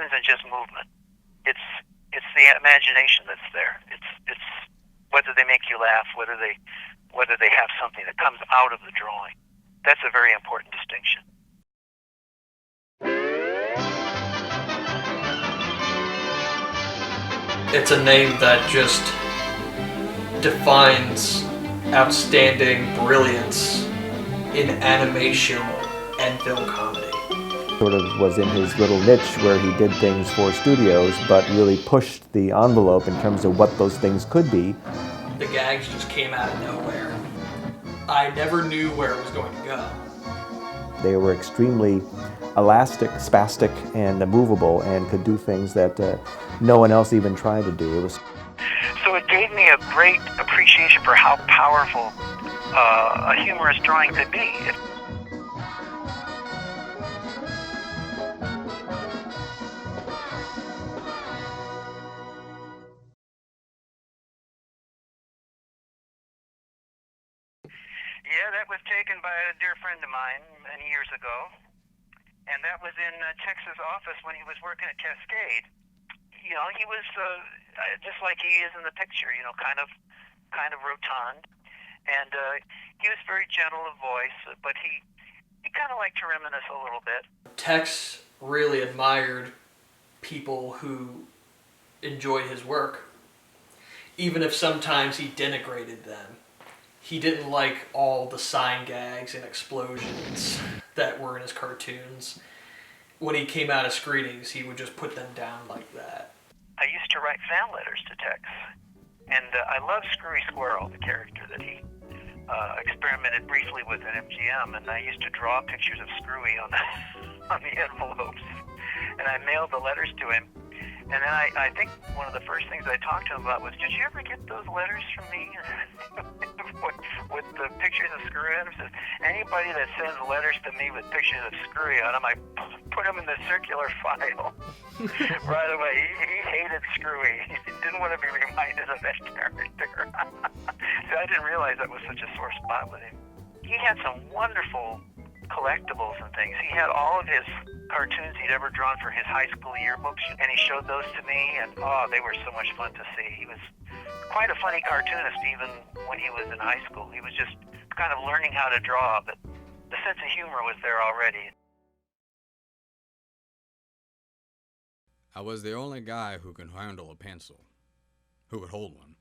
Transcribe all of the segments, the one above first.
cartoons and just movement. It's the imagination that's there. It's whether they make you laugh, whether they have something that comes out of the drawing. That's a very important distinction. It's a name that just defines outstanding brilliance in animation and film comedy. Sort of was in his little niche where he did things for studios, but really pushed the envelope in terms of what those things could be. The gags just came out of nowhere. I never knew where it was going to go. They were extremely elastic, spastic, and movable, and could do things that no one else even tried to do. So it gave me a great appreciation for how powerful a humorous drawing could be. Yeah, that was taken by a dear friend of mine many years ago, and that was in Tex's office when he was working at Cascade. You know, he was just like he is in the picture. You know, kind of rotund, and he was very gentle of voice, but he kind of liked to reminisce a little bit. Tex really admired people who enjoyed his work, even if sometimes he denigrated them. He didn't like all the sign gags and explosions that were in his cartoons. When he came out of screenings, he would just put them down like that. I used to write fan letters to Tex, and I love Screwy Squirrel, the character that he experimented briefly with at MGM, and I used to draw pictures of Screwy on the envelopes, and I mailed the letters to him. And then I think one of the first things I talked to him about was, did you ever get those letters from me with the pictures of Screwy on them? Says, anybody that sends letters to me with pictures of Screwy on them, I put them in the circular file right away. He hated Screwy. He didn't want to be reminded of that character. So I didn't realize that was such a sore spot with him. He had some wonderful collectibles and things. He had all of his cartoons he'd ever drawn for his high school yearbooks, and he showed those to me, and they were so much fun to see. He was quite a funny cartoonist even when he was in high school. He was just kind of learning how to draw, but the sense of humor was there already. I was the only guy who could handle a pencil, who would hold one.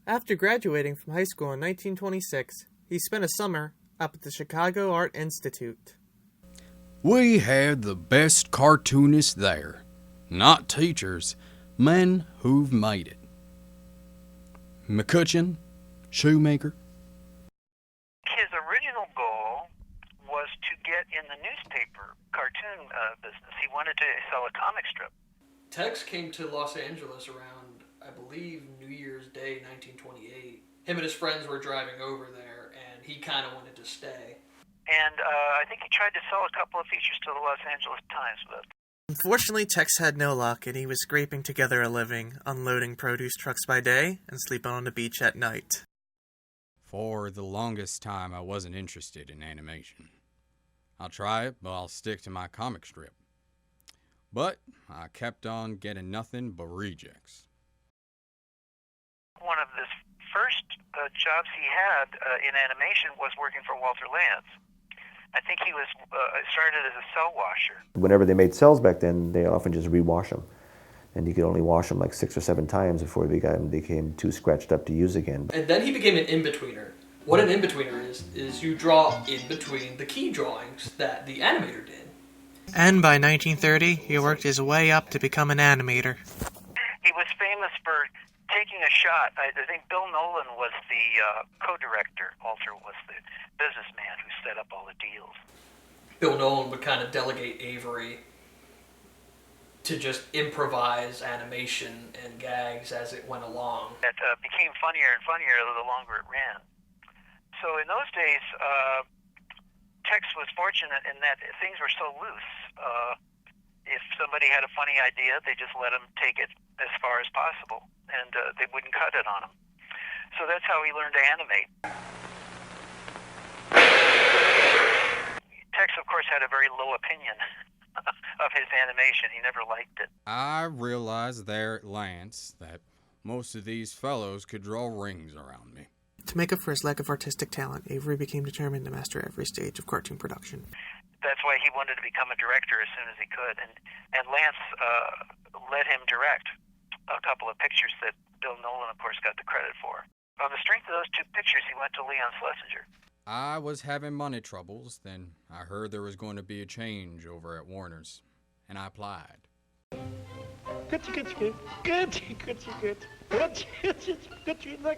After graduating from high school in 1926, he spent a summer up at the Chicago Art Institute. We had the best cartoonists there. Not teachers, men who've made it. McCutcheon, Shoemaker. His original goal was to get in the newspaper cartoon business. He wanted to sell a comic strip. Tex came to Los Angeles around, I believe, New Year's Day, 1928. Him and his friends were driving over there, and he kind of wanted to stay. And I think he tried to sell a couple of features to the Los Angeles Times, but Unfortunately, Tex had no luck, and he was scraping together a living, unloading produce trucks by day and sleeping on the beach at night. For the longest time, I wasn't interested in animation. I'll try it, but I'll stick to my comic strip. But I kept on getting nothing but rejects. One of the first jobs he had in animation was working for Walter Lantz. I think he was started as a cell washer. Whenever they made cells back then, they often just rewash them. And you could only wash them like 6 or 7 times before they became too scratched up to use again. And then he became an in-betweener. What an in-betweener is you draw in between the key drawings that the animator did. And by 1930, he worked his way up to become an animator. He was famous for taking a shot. I think Bill Nolan was the co-director. Walter was the businessman who set up all the deals. Bill Nolan would kind of delegate Avery to just improvise animation and gags as it went along. It became funnier and funnier the longer it ran. So in those days, Tex was fortunate in that things were so loose. If somebody had a funny idea, they just let him take it as far as possible, and they wouldn't cut it on him. So that's how he learned to animate. Tex, of course, had a very low opinion of his animation. He never liked it. I realized there at Lance that most of these fellows could draw rings around me. To make up for his lack of artistic talent, Avery became determined to master every stage of cartoon production. That's why he wanted to become a director as soon as he could, and Lance let him direct a couple of pictures that Bill Nolan, of course, got the credit for. On the strength of those two pictures, he went to Leon Schlesinger. I was having money troubles, then I heard there was going to be a change over at Warner's, and I applied. Good, the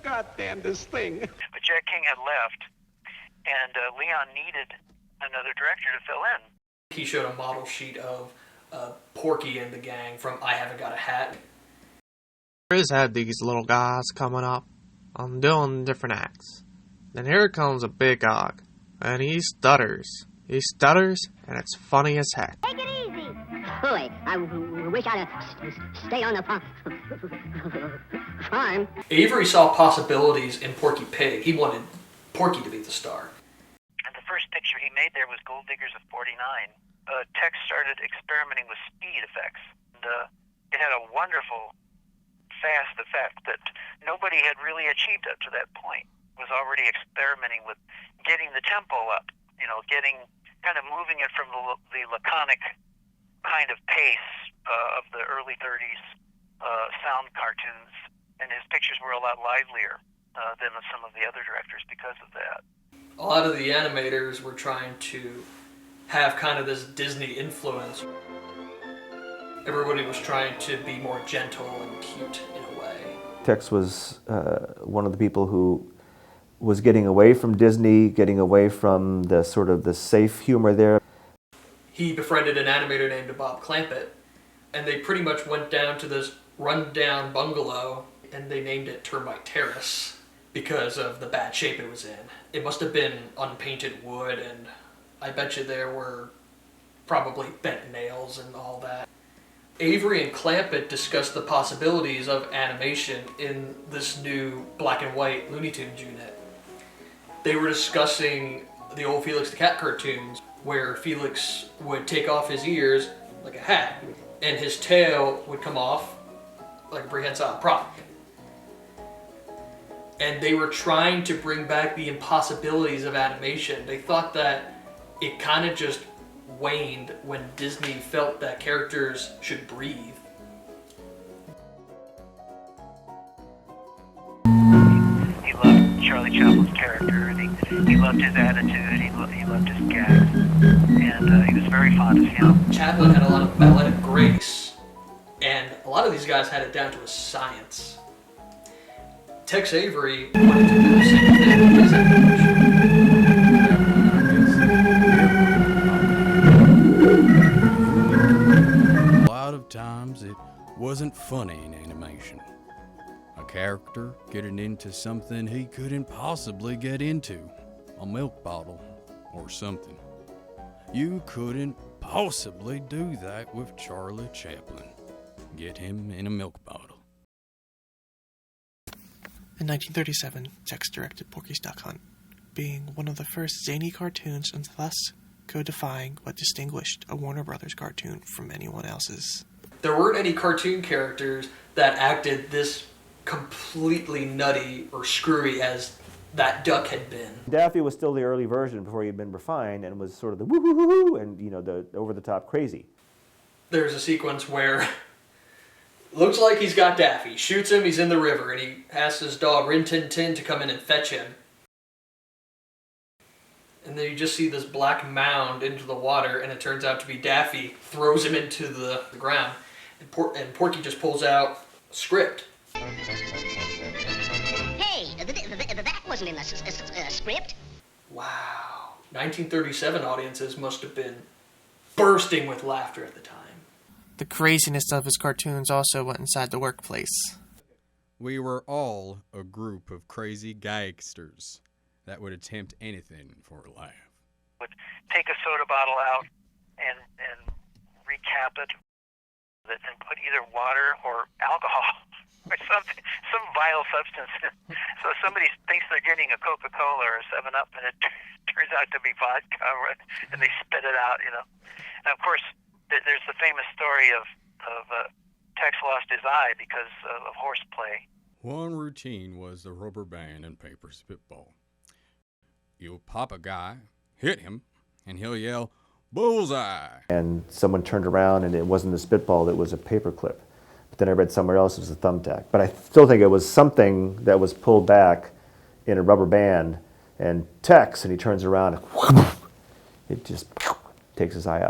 goddamnedest thing. But Jack King had left, and Leon needed another director to fill in. He showed a model sheet of Porky and the gang from I Haven't Got a Hat. Chris had these little guys coming up, doing different acts. Then here comes a big hog, and he stutters. He stutters, and it's funny as heck. Take it easy. Boy, I wish I'd stayed on the farm. Avery saw possibilities in Porky Pig. He wanted Porky to be the star. And the first picture he made there was Gold Diggers of 49. Tex started experimenting with speed effects. And, it had a wonderful, fast effect that nobody had really achieved up to that point. Was already experimenting with getting the tempo up, getting kind of moving it from the laconic kind of pace of the early 30s sound cartoons. And his pictures were a lot livelier than some of the other directors because of that. A lot of the animators were trying to have kind of this Disney influence. Everybody was trying to be more gentle and cute in a way. Tex was one of the people who was getting away from Disney, getting away from the sort of the safe humor there. He befriended an animator named Bob Clampett, and they pretty much went down to this run-down bungalow, and they named it Termite Terrace because of the bad shape it was in. It must have been unpainted wood, and I bet you there were probably bent nails and all that. Avery and Clampett discussed the possibilities of animation in this new black and white Looney Tunes unit. They were discussing the old Felix the Cat cartoons, where Felix would take off his ears like a hat, and his tail would come off like a prehensile prop. And they were trying to bring back the impossibilities of animation. They thought that it kind of just waned when Disney felt that characters should breathe. He loved Charlie Chaplin's character, and he loved his attitude, he loved his gags, and he was very fond of him. Chaplin had a lot of balletic grace, and a lot of these guys had it down to a science. Tex Avery wanted to do the same thing with his animation. A lot of times it wasn't funny in animation. A character getting into something he couldn't possibly get into, a milk bottle or something. You couldn't possibly do that with Charlie Chaplin. Get him in a milk bottle. In 1937, Tex directed Porky's Duck Hunt, being one of the first zany cartoons and thus codifying what distinguished a Warner Brothers cartoon from anyone else's. There weren't any cartoon characters that acted this completely nutty or screwy as that duck had been. Daffy was still the early version before he'd been refined and was sort of the woo woo woo woo and the over the top crazy. There's a sequence where looks like he's got Daffy, shoots him, he's in the river, and he asks his dog Rin Tin Tin to come in and fetch him. And then you just see this black mound into the water, and it turns out to be Daffy, throws him into the ground, and Porky just pulls out a script. Hey, that wasn't in the script. Wow. 1937 audiences must have been bursting with laughter at the time. The craziness of his cartoons also went inside the workplace. We were all a group of crazy gangsters that would attempt anything for a laugh. Would take a soda bottle out and recap it, and put either water or alcohol or some vile substance in. So somebody thinks they're getting a Coca-Cola or a 7-Up, and it turns out to be vodka, and they spit it out, And of course, There's the famous story of Tex lost his eye because of horseplay. One routine was the rubber band and paper spitball. You'll pop a guy, hit him, and he'll yell, "Bullseye!" And someone turned around and it wasn't a spitball, it was a paper clip. But then I read somewhere else it was a thumbtack. But I still think it was something that was pulled back in a rubber band, and Tex, and he turns around and it just takes his eye out.